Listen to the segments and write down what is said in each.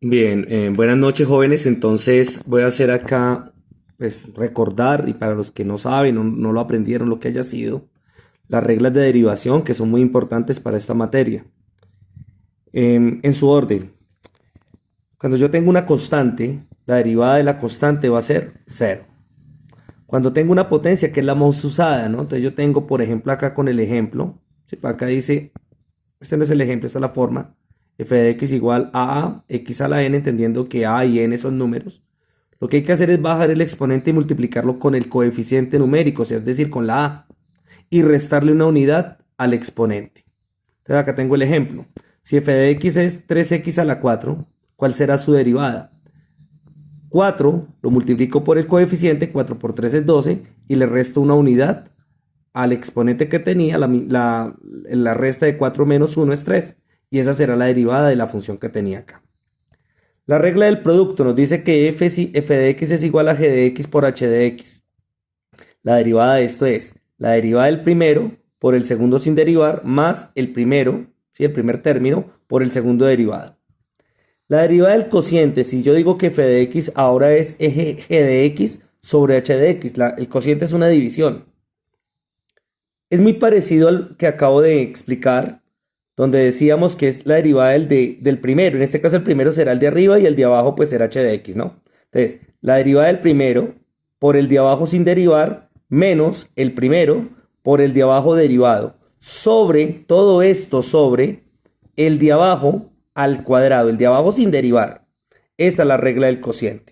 Bien, buenas noches jóvenes. Entonces voy a hacer acá, pues recordar, y para los que no saben o no lo aprendieron, lo que haya sido, las reglas de derivación que son muy importantes para esta materia. En su orden, cuando yo tengo una constante, la derivada de la constante va a ser cero. Cuando tengo una potencia, que es la más usada, ¿no? Entonces yo tengo, por ejemplo, acá con el ejemplo, ¿sí? Acá dice, este no es el ejemplo, esta es la forma, f de x igual a x a la n, entendiendo que a y n son números. Lo que hay que hacer es bajar el exponente y multiplicarlo con el coeficiente numérico, o sea, es decir, con la a, y restarle una unidad al exponente. Entonces acá tengo el ejemplo. Si f de x es 3x a la 4, ¿cuál será su derivada? 4 lo multiplico por el coeficiente, 4 por 3 es 12, y le resto una unidad al exponente que tenía, la resta de 4 menos 1 es 3, y esa será la derivada de la función que tenía acá. La regla del producto nos dice que f de x es igual a g de x por h de x. La derivada de esto es la derivada del primero por el segundo sin derivar más el primero, ¿sí? El primer término, por el segundo derivado. La derivada del cociente, si yo digo que f de x ahora es g de x sobre h de x, el cociente es una división. Es muy parecido al que acabo de explicar, donde decíamos que es la derivada del primero. En este caso el primero será el de arriba y el de abajo pues será h de x, ¿no? Entonces, la derivada del primero por el de abajo sin derivar menos el primero por el de abajo derivado sobre todo esto sobre el de abajo al cuadrado, el de abajo sin derivar. Esa es la regla del cociente.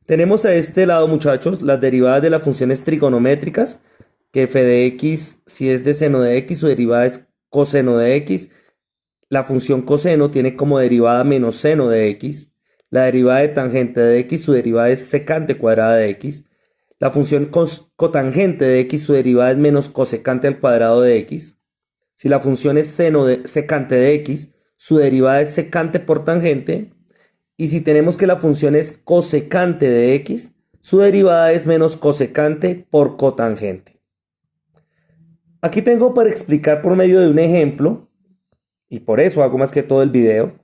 Tenemos a este lado, muchachos, las derivadas de las funciones trigonométricas, que f de x, si es de seno de x, su derivada es coseno de x. La función coseno tiene como derivada menos seno de x. La derivada de tangente de x, su derivada es secante cuadrada de x. La función cotangente de x, su derivada es menos cosecante al cuadrado de x. Si la función es secante de x, su derivada es secante por tangente. Y si tenemos que la función es cosecante de x, su derivada es menos cosecante por cotangente. Aquí tengo para explicar por medio de un ejemplo, y por eso hago más que todo el video,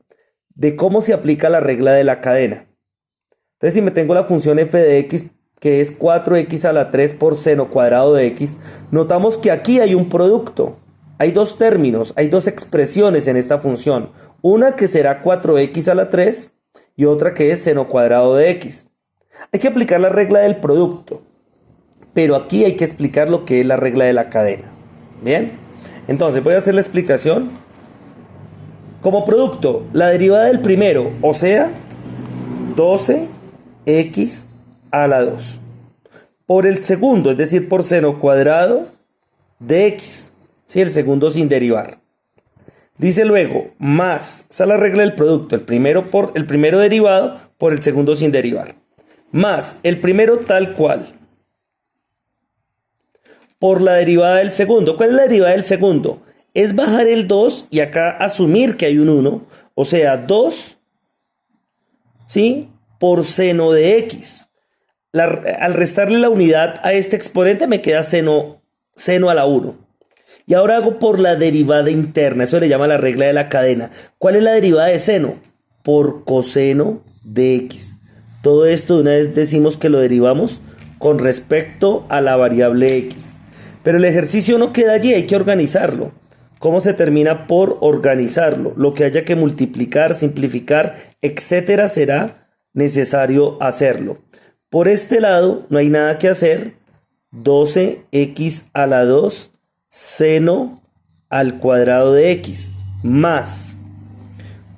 de cómo se aplica la regla de la cadena. Entonces, si me tengo la función f de x, que es 4x a la 3 por seno cuadrado de x, notamos que aquí hay un producto. Hay dos términos, hay dos expresiones en esta función. Una que será 4x a la 3 y otra que es seno cuadrado de x. Hay que aplicar la regla del producto, pero aquí hay que explicar lo que es la regla de la cadena. Bien, entonces voy a hacer la explicación. Como producto, la derivada del primero, o sea, 12x a la 2, por el segundo, es decir, por seno cuadrado de x, ¿sí? El segundo sin derivar. Dice luego, más, esa es la regla del producto, el primero derivado por el segundo sin derivar, más el primero tal cual, por la derivada del segundo. ¿Cuál es la derivada del segundo? Es bajar el 2 y acá asumir que hay un 1, o sea, 2, ¿sí? Por seno de x. Al restarle la unidad a este exponente me queda seno a la 1. Y ahora hago por la derivada interna, eso le llama la regla de la cadena. ¿Cuál es la derivada de seno? Por coseno de x. Todo esto de una vez decimos que lo derivamos con respecto a la variable x. Pero el ejercicio no queda allí, hay que organizarlo. ¿Cómo se termina por organizarlo? Lo que haya que multiplicar, simplificar, etcétera, será necesario hacerlo. Por este lado no hay nada que hacer. 12x a la 2 seno al cuadrado de x más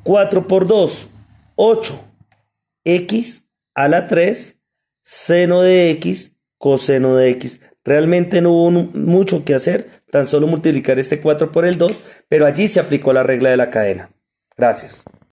4 por 2, 8x a la 3 seno de x coseno de x. Realmente no hubo mucho que hacer, tan solo multiplicar este 4 por el 2, pero allí se aplicó la regla de la cadena. Gracias.